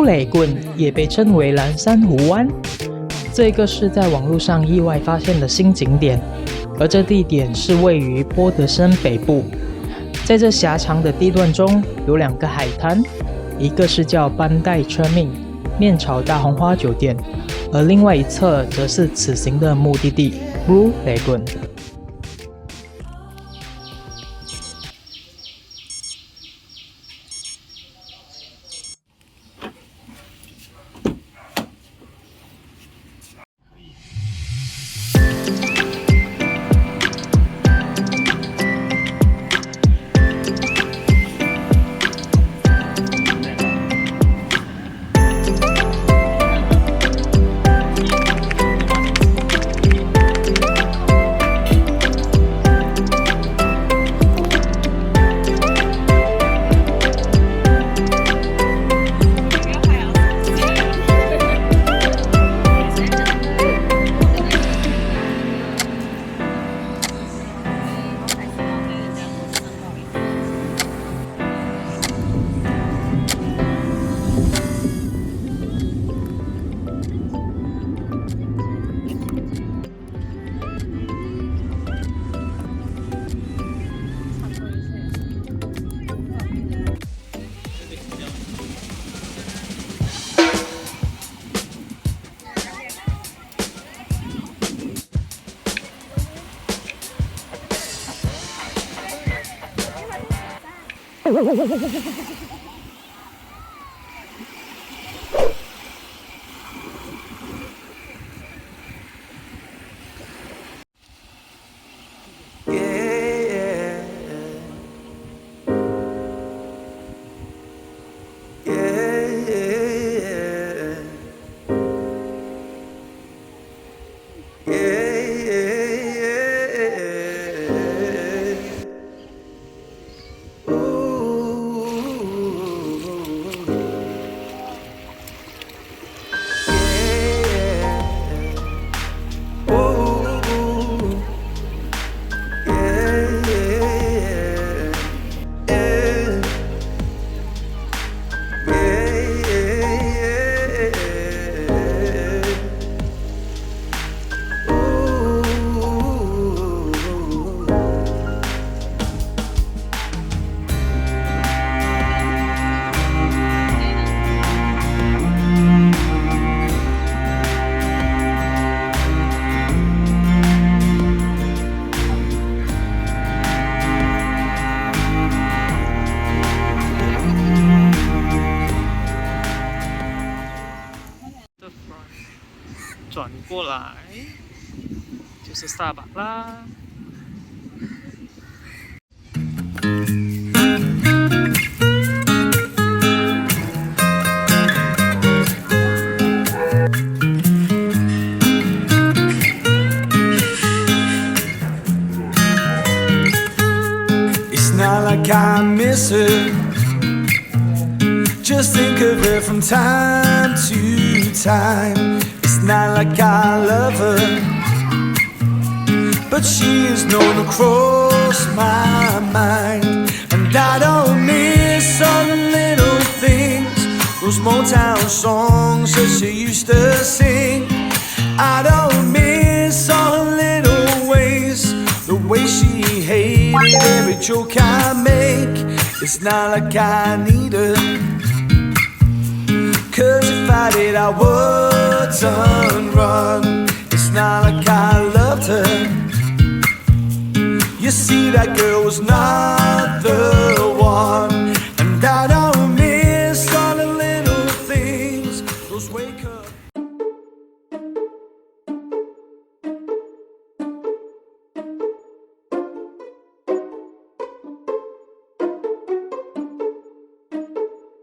Lagoon 也被称为蓝珊瑚湾，这个是在网络上意外发现的新景点，而这地点是位于波德申北部。在这狭长的地段中，有2个海滩，一个是叫班代车命面朝大红花酒店，而另外一侧则是此行的目的地 Lagoon。转过来就是萨巴啦。It's not like I miss her. Just think of her from time to time. It's not like I love her, but she is known to cross my mind. And I don't miss all the little things, those Motown songs that she used to sing. I don't miss all her little ways, the way she hated every joke I make. It's not like I need her, 'cause if I did I wouldn't run. It's not like I loved her. You see, that girl was not the